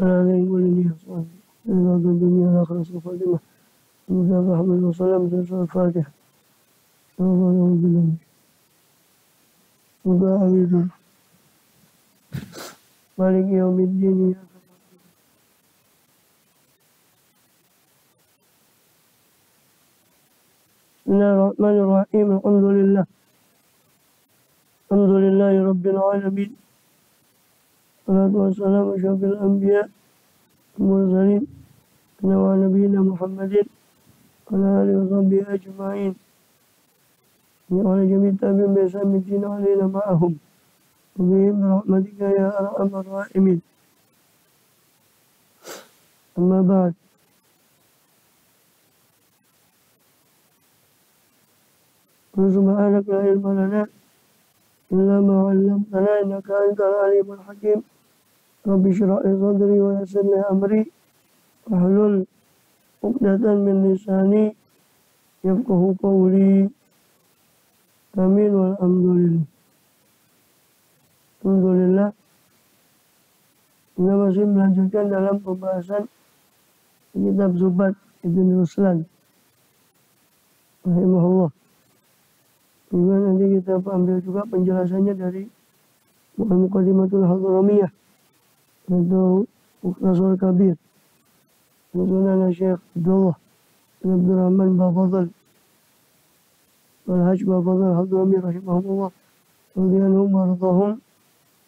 على ولي الصالح إلى الدنيا الآخرة الخاتمة إذا محمد وسلم بسر الفاتحة الله بالله مباعد مالك يوم الدين بسم الله الرحمن الرحيم الحمد لله رب العالمين والصلاة والسلام على أشرف الأنبياء المرسلين نبينا محمد وعلى آله وصحبه أجمعين وعلى جميع التابعين بإحسان الدين علينا معهم وبهم برحمتك يا أرحم الراحمين. أما بعد سبحانك لا علم لنا إلا ما علمتنا إنك أنت العليم الحكيم. رب اشرح لي صدري ويسر لي أمري واحلل عقدة من لساني يفقه قولي. Amin walhamdulillah. Alhamdulillah. Kita masih melanjutkan dalam pembahasan kitab Zubat Ibn Ruslan rahimahullah. Juga nanti kita ambil juga penjelasannya dari Muqaddimatul Hadramiyah atau Mukhtasar Kabir Muqaddimatul Syekh Abdullah bin Abdurrahman Bafadl Al-Hajj Bafadl Hadrami rahimahullah radhiyallahu warḍahum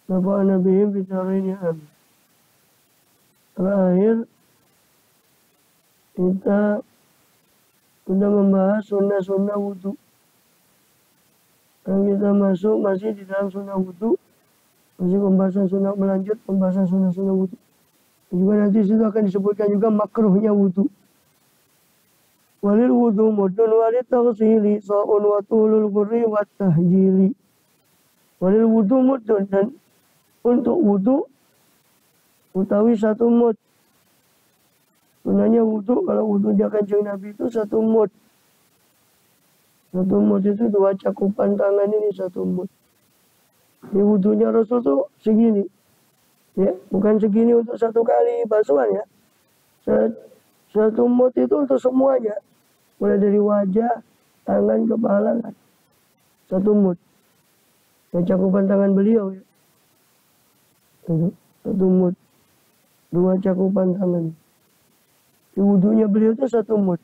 nafa'ana bihim fid dharain amin. Terakhir kita sudah membahas sunnah-sunnah wudu. Dan kita masih di dalam sunnah wudu, masih pembahasan sunnah, melanjut pembahasan sunnah-sunnah wudu. Juga nanti situ akan disebutkan juga makruhnya wudu. Walil wudu mudun walil taghsili sa'un wa tulul gurri wa tahjili. Walil wudu mudun, dan untuk wudu utawi satu mud. Sebenarnya wudu, kalau wudu dia Kanjeng Nabi itu satu mud. Satu mud itu 2 cakupan tangan, ini satu mud. Di wudunya Rasul tuh segini. Ya, bukan segini untuk satu kali basuhan ya. Satu mud itu untuk semuanya. Mulai dari wajah, tangan, kepala. Satu mud. Dan cakupan tangan beliau ya. Satu mud. 2 cakupan tangan. Di wudunya beliau itu satu mud.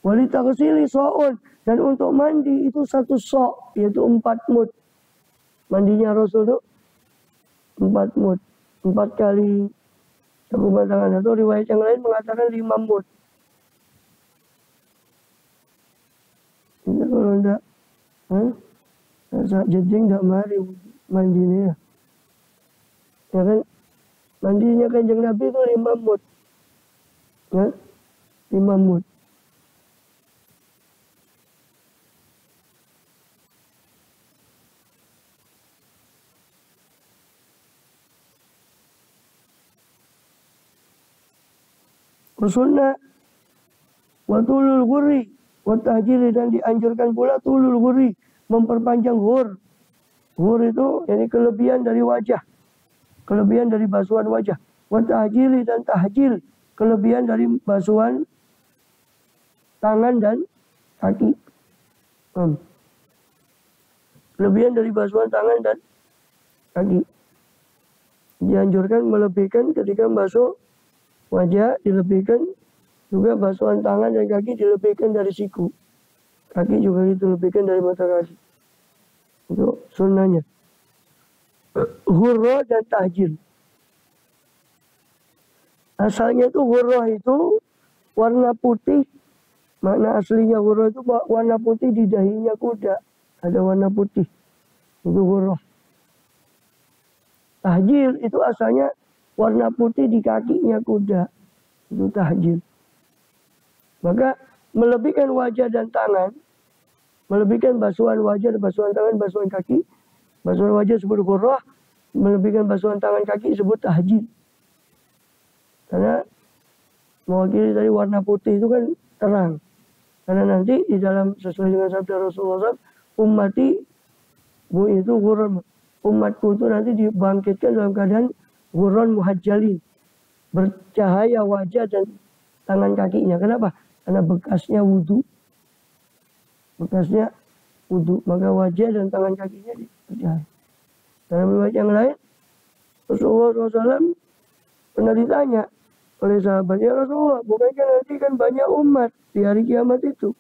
Wali taghsili so'un. Dan untuk mandi itu satu so', yaitu 4 mud. Mandinya Rasul itu 4 mud. 4 kali cakupan tangan. Atau riwayat yang lain mengatakan 5 mud. Kita kalau enggak, jejeng enggak mari mandinya. Ya kan, mandinya Kanjeng Nabi itu 5 mud. Ya, 5 mud. Sunnah wa tulul gurri wa tahjili, dan dianjurkan pula tulul gurri, memperpanjang ghur. Ghur itu yani kelebihan dari wajah, kelebihan dari basuhan wajah. Wa tahjili, dan tahjil, kelebihan dari basuhan tangan dan kaki. Kelebihan dari basuhan tangan dan kaki. Dianjurkan melebihkan ketika basuh wajah, dilebihkan juga basuhan tangan dan kaki, dilebihkan dari siku. Kaki juga dilebihkan dari mata kaki. Itu sunnahnya. Hurrah dan tahjil. Asalnya itu hurrah itu warna putih. Makna aslinya hurrah itu warna putih di dahinya kuda. Ada warna putih. Itu hurrah. Tahjil itu asalnya warna putih di kakinya kuda. Itu tahjil. Maka melebihkan wajah dan tangan, melebihkan basuhan wajah, basuhan tangan, basuhan kaki. Basuhan wajah disebut hurrah, melebihkan basuhan tangan kaki disebut tahjil. Karena mewakili dari warna putih itu kan terang. Karena nanti di dalam sesuai dengan sabda Rasulullah SAW, ummati bu itu hurran, umatku itu nanti dibangkitkan dalam keadaan hurran muhajjalin, bercahaya wajah dan tangan kakinya. Kenapa? Karena bekasnya wudhu. Bekasnya wudhu, maka wajah dan tangan kakinya bercahaya. Dalam riwayat yang lain, Rasulullah SAW pernah ditanya oleh sahabatnya, Rasulullah, bukankah nanti kan banyak umat di hari kiamat itu?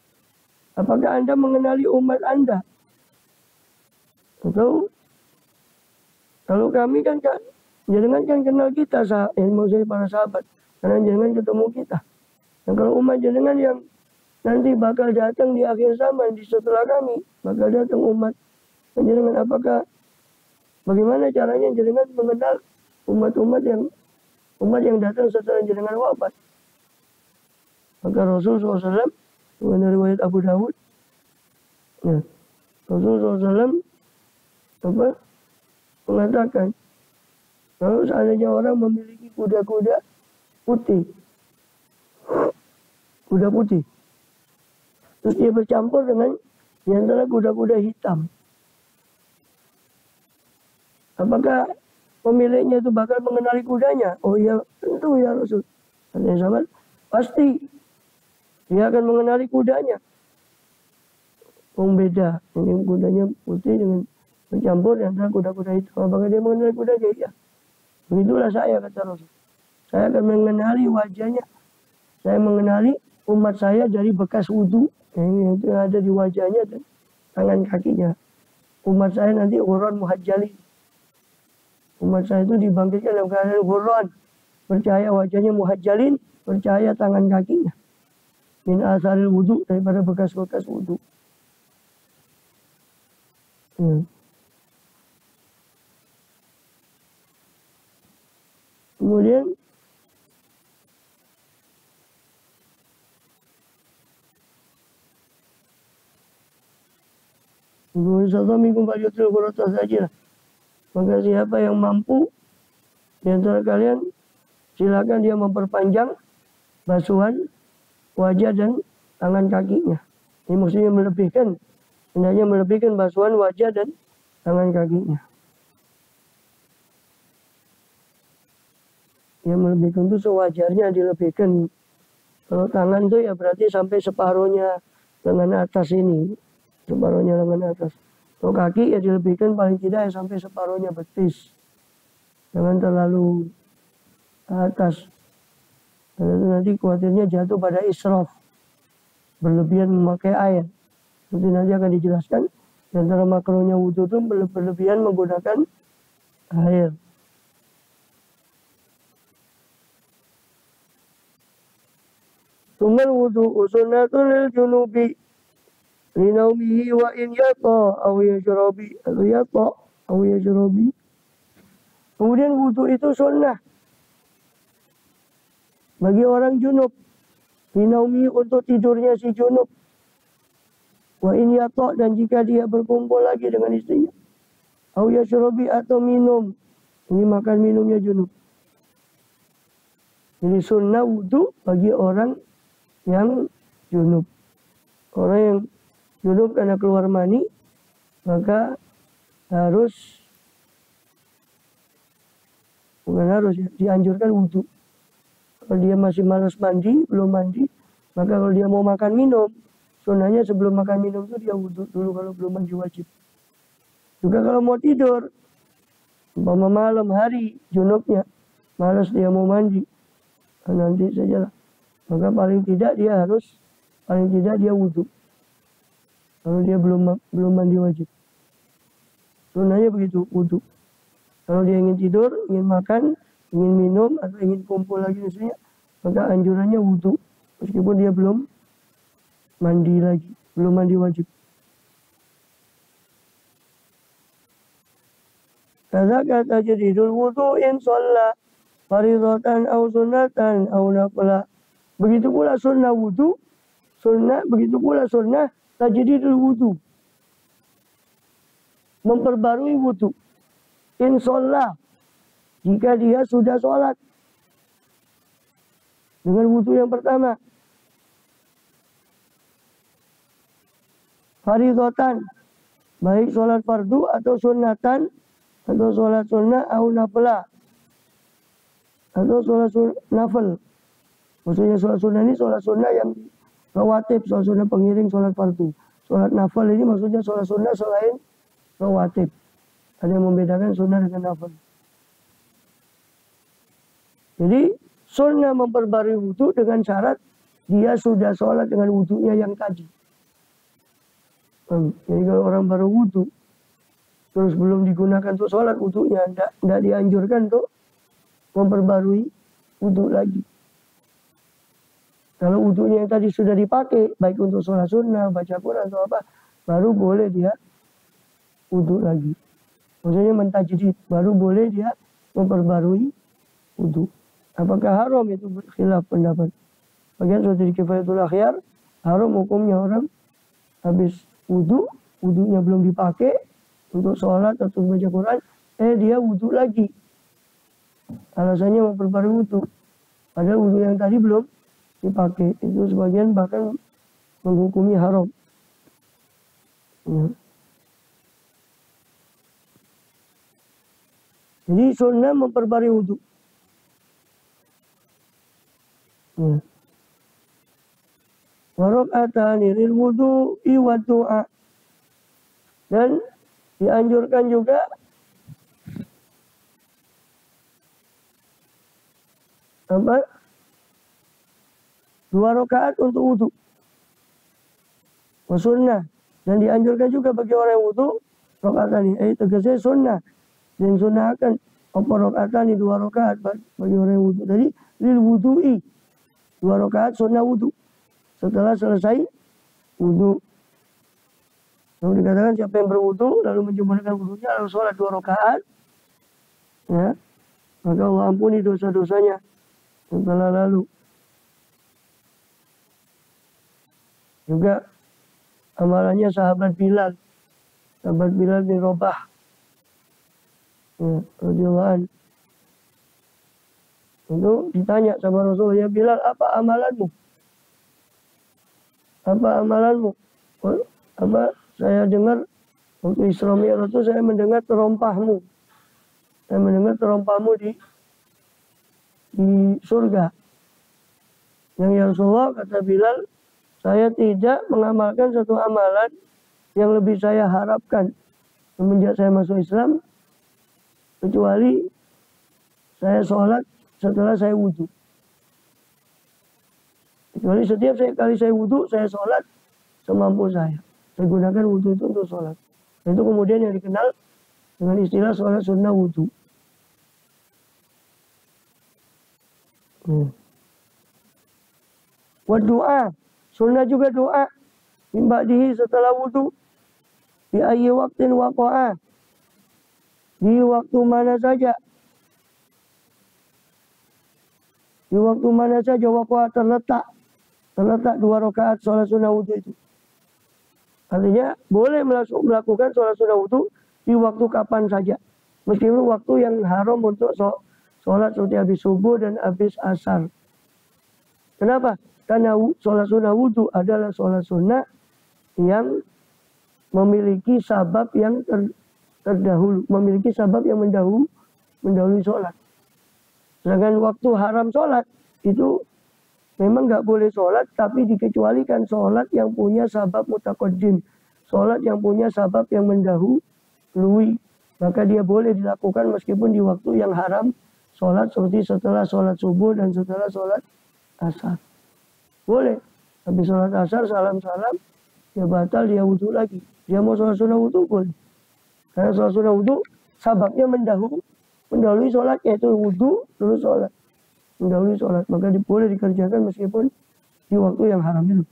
Apakah Anda mengenali umat Anda? Atau kalau kami kan jangan kan kenal kita, maksudnya para sahabat, karena jangan ketemu kita. Dan kalau umat jenengan yang nanti bakal datang di akhir zaman, di setelah kami, bakal datang umat jenengan, apakah bagaimana caranya jenengan mengenal umat yang datang setelah jenengan wafat? Maka Rasul SAW, dengan riwayat Abu Dawud, ya, Rasul SAW mengatakan, kalau seandainya orang memiliki kuda-kuda putih, terus dia bercampur dengan di antara kuda-kuda hitam, apakah pemiliknya itu bakal mengenali kudanya? Oh iya, tentu ya Rasul. Katanya sahabat, pasti dia akan mengenali kudanya. Beda, ini kudanya putih dengan bercampur di antara kuda-kuda hitam. Apakah dia mengenali kudanya? Iya. Begitulah saya, kata Rasul. Saya akan mengenali wajahnya. Saya mengenali umat saya dari bekas wudhu yang ada di wajahnya dan tangan kakinya. Umat saya nanti ghurran muhajjalin. Umat saya itu dibangkitkan dalam keadaan ghurran, bercahaya wajahnya, muhajjalin, bercahaya tangan kakinya. Min asaril wudhu, daripada bekas-bekas wudhu. Kemudian maka siapa yang mampu di antara kalian, silakan dia memperpanjang basuhan wajah dan tangan kakinya. Ini maksudnya melebihkan, hendaknya melebihkan basuhan wajah dan tangan kakinya. Ya, melebihkan itu sewajarnya dilebihkan. Kalau tangan itu ya berarti sampai separuhnya lengan atas ini. Separuhnya lengan atas. Kalau kaki ya dilebihkan paling tidak ya sampai separuhnya betis. Jangan terlalu atas. Karena nanti khawatirnya jatuh pada israf. Berlebihan memakai air. Nanti akan dijelaskan. Di antara makronya wudhu itu berlebihan menggunakan air. Tumal wudu sunnatun lil junubi linaumihi wa in yata aw yajrabi atau yata aw yajrabi. Kemudian wudu itu sunnah bagi orang junub, linaumihi untuk tidurnya si junub, wa in yata dan jika dia berkumpul lagi dengan istrinya, aw yajrabi atau minum, ini makan minumnya junub. Jadi sunnah wudu bagi orang yang junub. Orang yang junub karena keluar mani, maka dianjurkan wudhu. Kalau dia masih malas mandi, belum mandi, maka kalau dia mau makan minum, sunnahnya sebelum makan minum itu dia wudhu dulu kalau belum mandi wajib. Juga kalau mau tidur, umpama malam hari junubnya, malas dia mau mandi, nanti sajalah. Maka paling tidak dia wudhu. Kalau dia belum mandi wajib. Sunnahnya begitu, wudhu. Kalau dia ingin tidur, ingin makan, ingin minum, atau ingin kumpul lagi misalnya, maka anjurannya wudhu. Meskipun dia belum mandi lagi, belum mandi wajib. Kata jadidul wudhu in sholla faridatan au sunnatan au nafla. Begitu pula sunnah wudhu, begitu pula sunnah tajdidul wudhu. Memperbarui wudhu. In sholat, jika dia sudah sholat. Dengan wudhu yang pertama. Faridatan, baik sholat fardu atau sunnatan, atau sholat sunnah, au nafla. atau sholat nafil. Maksudnya sholat sunnah ini sholat sunnah yang rawatib, sholat sunnah pengiring sholat fardu. Sholat nafil ini maksudnya sholat sunnah selain rawatib. Ada yang membedakan sunnah dengan nafil. Jadi sunnah memperbarui wudhu dengan syarat dia sudah sholat dengan wudhunya yang tadi. Jadi kalau orang baru wudhu, terus belum digunakan untuk sholat wudhunya, tidak dianjurkan untuk memperbarui wudhu lagi. Kalau wudhunya yang tadi sudah dipakai, baik untuk sholat sunnah, baca Quran atau apa, baru boleh dia wudhu lagi. Maksudnya mentajdid, baru boleh dia memperbarui wudhu. Apakah haram itu khilaf pendapat. Bagian sudah di Kifayatul Akhyar, haram hukumnya orang habis wudhu, wudhunya belum dipakai untuk sholat atau baca Quran, dia wudhu lagi. Alasannya memperbarui wudhu. Padahal wudhu yang tadi belum dipakai. Itu sebagian bahkan menghukumi haram. Ya. Jadi sunnah memperbarui wudhu. Ya. Warok'atani lil wudu'i wa du'a. Dan dianjurkan juga apa? 2 rakaat untuk wudhu. Sunnah. Dan dianjurkan juga bagi orang yang wudhu rakaatani. Tegasnya sunnah. Dan sunnah akan rakaatani 2 rakaat bagi orang yang wudhu. Jadi lil wudu'i 2 rakaat sunnah wudhu. Setelah selesai wudhu. Lalu dikatakan siapa yang berwudhu lalu menyempurnakan wudhunya lalu sholat 2 rakaat, ya, maka Allah ampuni dosa-dosanya yang telah lalu. Juga amalannya sahabat Bilal bin Rabah, ya, radhiyallahu anhu. Itu ditanya sama Rasulullah, ya Bilal, apa amalanmu? Apa amalanmu? Apa saya dengar waktu Isra Mi'raj itu saya mendengar terompahmu. Saya mendengar terompahmu di surga. Yang ya Rasulullah, kata Bilal, saya tidak mengamalkan satu amalan yang lebih saya harapkan semenjak saya masuk Islam kecuali saya sholat setelah saya wudhu. Kecuali setiap kali saya wudhu, saya sholat semampu saya. Saya gunakan wudhu itu untuk sholat. Dan itu kemudian yang dikenal dengan istilah sholat sunnah wudhu. Wa doa. Sunnah juga doa. Imbadihi setelah wudhu. Di ayyi waktin waqa'a. Di waktu mana saja. Di waktu mana saja waqa'a terletak 2 rakaat sholat sunnah wudhu itu. Artinya boleh melakukan sholat sunnah wudhu di waktu kapan saja. Meskipun waktu yang haram untuk sholat seperti habis subuh dan habis asar. Kenapa? Karena sholat sunnah wudhu adalah sholat sunnah yang memiliki sabab yang terdahulu. Memiliki sabab yang mendahului sholat. Sedangkan waktu haram sholat itu memang nggak boleh sholat, tapi dikecualikan sholat yang punya sabab mutaqaddim. Sholat yang punya sabab yang mendahului. Maka dia boleh dilakukan meskipun di waktu yang haram sholat, seperti setelah sholat subuh dan setelah sholat asar. Boleh. Habis sholat asar, salam-salam, dia batal, dia wudhu lagi. Dia mau sholat sunnah wudhu, boleh. Karena sholat sunnah wudhu, sababnya mendahului sholatnya, itu wudhu, terus sholat. Mendahului sholat, maka boleh dikerjakan meskipun di waktu yang haram itu.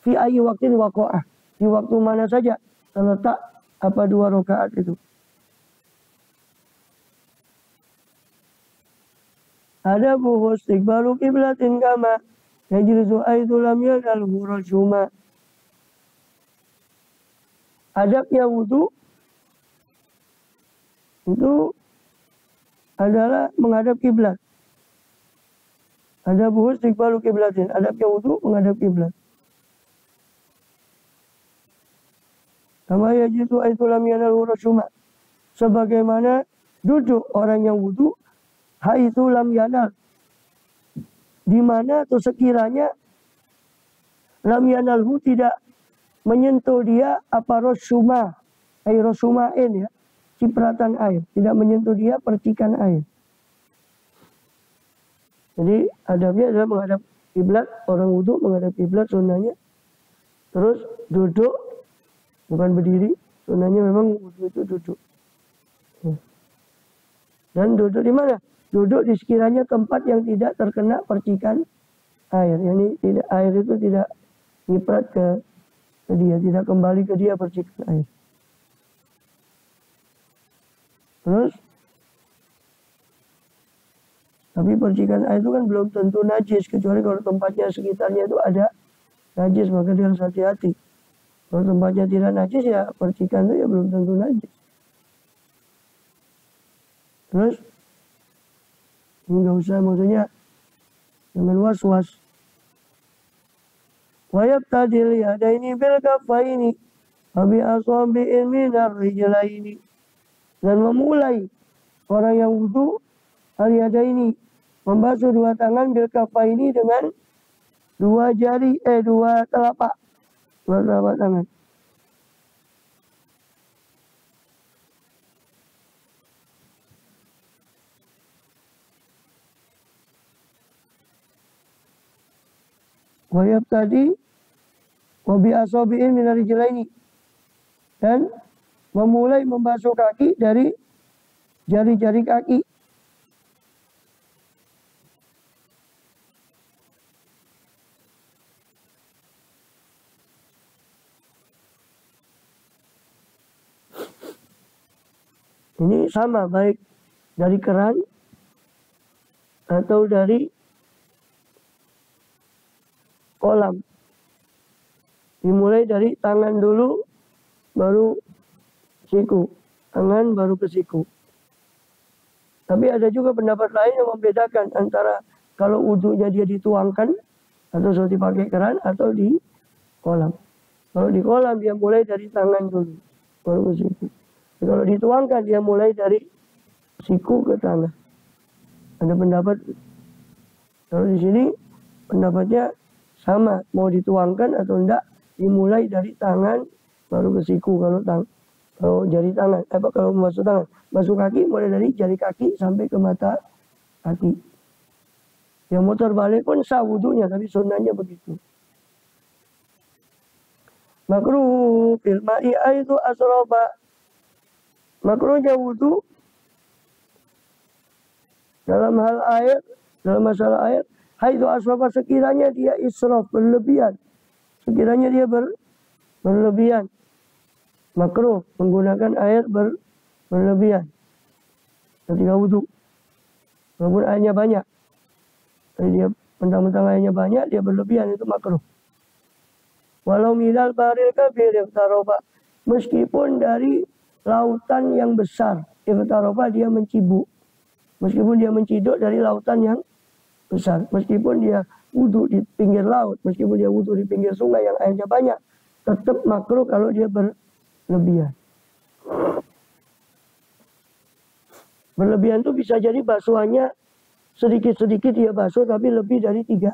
Fi ayyi waktin waqa'ah, di waktu mana saja terletak apa 2 rakaat itu. Ada buhu istiqbalu qiblatin kama yajlisu aitu lam yanal hurajuma. Adabnya wudhu itu adalah menghadap kiblat. Ada buhus istiqbalu kiblatin. Adabnya wudhu menghadap kiblat. Kama yajidu aitu lam yanal hurajuma. Sebagaimana duduk orang yang wudhu haitsu lam yanal, di mana atau sekiranya lam yanalhu tidak menyentuh dia apa rosuma, air rosumain ya, cipratan air, tidak menyentuh dia percikan air. Jadi adabnya adalah menghadap kiblat, orang wudhu menghadap kiblat sunnahnya. Terus duduk, bukan berdiri, sunnahnya memang wudhu itu duduk. Dan duduk di mana? Duduk di sekiranya tempat yang tidak terkena percikan air. Yani tidak, air itu tidak nyiprat ke dia, tidak kembali ke dia percikan air. Terus, tapi percikan air itu kan belum tentu najis, kecuali kalau tempatnya sekitarnya itu ada najis, maka dia harus hati-hati. Kalau tempatnya tidak najis ya percikan itu ya belum tentu najis. Terus, nggak usah maksudnya dengan was-was. Wayab tadil yadaini bil kafaini abi asabi'in minar rijlaini, dan memulai orang yang wudu al-yadaini membasuh dua tangan bil kafaini dengan dua telapak tangan. Wayab tadi wabi asabi'in minar rijlaini, dan memulai membasuh kaki dari jari-jari kaki. Ini sama, baik dari keran atau dari kolam. Dimulai dari tangan dulu, baru siku. Tangan baru ke siku. Tapi ada juga pendapat lain yang membedakan antara kalau wudhunya dia dituangkan, atau seperti pakai keran, atau di kolam. Kalau di kolam dia mulai dari tangan dulu, baru ke siku. Kalau dituangkan dia mulai dari siku ke tangan. Ada pendapat. Kalau di sini pendapatnya sama, mau dituangkan atau enggak, dimulai dari tangan baru ke siku. Kalau jari tangan, kalau masuk tangan, masuk kaki mulai dari jari kaki sampai ke mata kaki. Yang muter balik pun sah wudunya, tapi sunnahnya begitu. Makruh fil ma'i aitu asroba, makruhnya wudu dalam hal air, dalam masalah air, haitu asroba, sekiranya dia israf, berlebihan. Sekiranya dia berlebihan. Makruh menggunakan air berlebihan ketika wudu. Walaupun airnya banyak. Jadi dia mentang-mentang airnya banyak, dia berlebihan, itu makruh. Walau minal baril kabir iftaroba, meskipun dari lautan yang besar, iftaroba dia mencibuk. Meskipun dia menciduk dari lautan yang besar, meskipun dia wudhu di pinggir laut, meskipun dia wudhu di pinggir sungai yang airnya banyak, tetap makruh kalau dia berlebihan. Berlebihan itu bisa jadi basuhannya sedikit-sedikit dia basuh, tapi lebih dari 3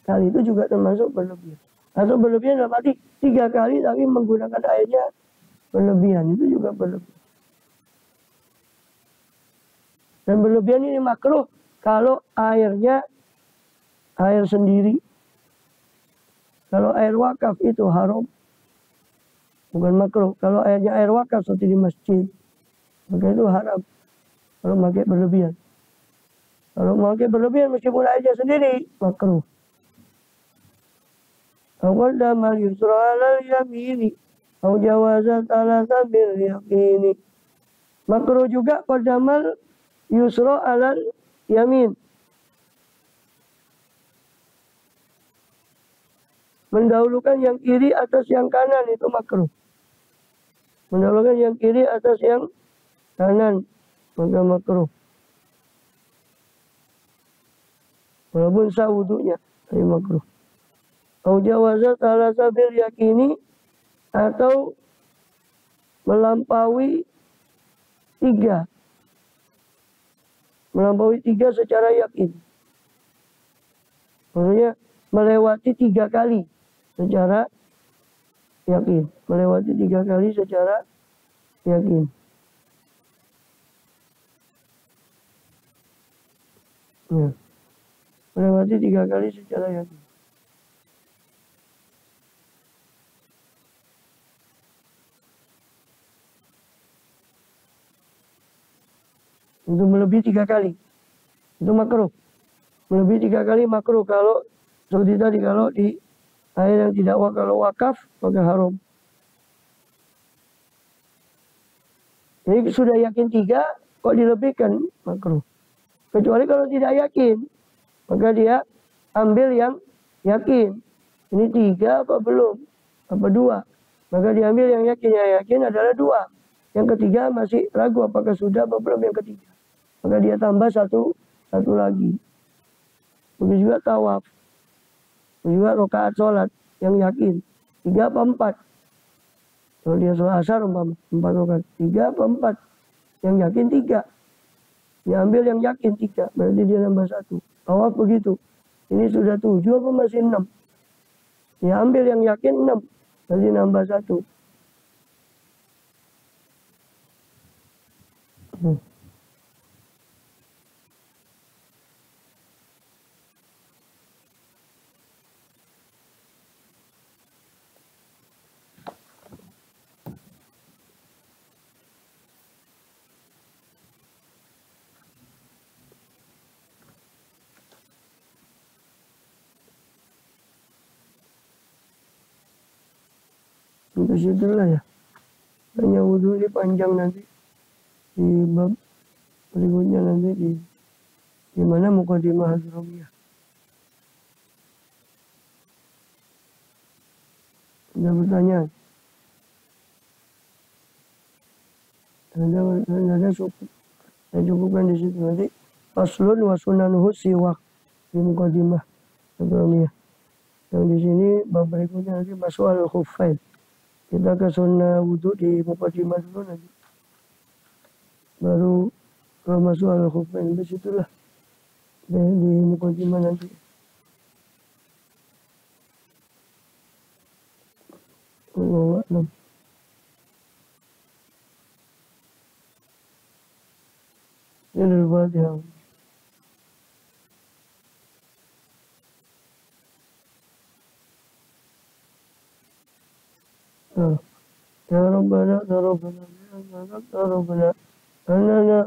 kali, itu juga termasuk berlebihan. Atau berlebihan dalam arti 3 kali tapi menggunakan airnya berlebihan, itu juga berlebihan. Dan berlebihan ini makruh kalau airnya air sendiri. Kalau air wakaf itu haram, bukan makruh. Kalau airnya air wakaf seperti di masjid, maka itu haram kalau pakai berlebihan. Kalau pakai berlebihan meskipun airnya sendiri, makruh. Awal damal yusra alal yamini, aw jawazat ala sabil yaqini. Makruh juga qadamal yusra alal yamin, mendahulukan yang kiri atas yang kanan, itu makruh. Mendahulukan yang kiri atas yang kanan, maka makruh. Walaupun sah wudunya, tapi makruh. Au jawazat ala sabil yaqini, atau melampaui 3 Melampaui 3 secara yakin. Maksudnya melewati 3 kali secara yakin. Melewati 3 kali secara yakin. Ya. Melewati 3 kali secara yakin. Untuk melebihi 3 kali. Itu makruh. Melebihi 3 kali makruh kalau seperti tadi, kalau di air yang tidak kalau wakaf maka haram. Jadi sudah yakin 3 kok dilebihkan makruh. Kecuali kalau tidak yakin, maka dia ambil yang yakin. Ini 3 apa belum? Apa 2? Maka diambil yang yakin. Yang yakin adalah 2. Yang ketiga masih ragu apakah sudah apa belum yang ketiga. Maka dia tambah satu lagi. Begitu juga tawaf. Begitu juga rakaat sholat yang yakin. 3 apa 4? Kalau dia sholat asar 4 rakaat. 3 apa 4? Yang yakin 3. Dia ambil yang yakin 3. Berarti dia nambah 1. Tawaf begitu. Ini sudah 7 apa masih 6? Dia ambil yang yakin 6. Berarti nambah 1. Untuk situlah ya. Hanya wudhu ini panjang nanti. Di bab berikutnya nanti di mana Muqaddimah Hadramiyah. Ada pertanyaan? Ada cukup. Saya cukupkan di situ nanti. Faslun wa sunanuhu siwak di Muqaddimah Hadramiyah. Yang di sini bab berikutnya nanti masuk al-khuffain. Kita ke sunnah wudhu di Muqaddimah dulu nanti. Baru kalau masuk al-khuffain. Di situlah. Di Muqaddimah nanti. Allahu a'lam. Ini al-Fatihah. Ya Rabbana, ya Rabbana, ya Rabbana, ya Rabbana.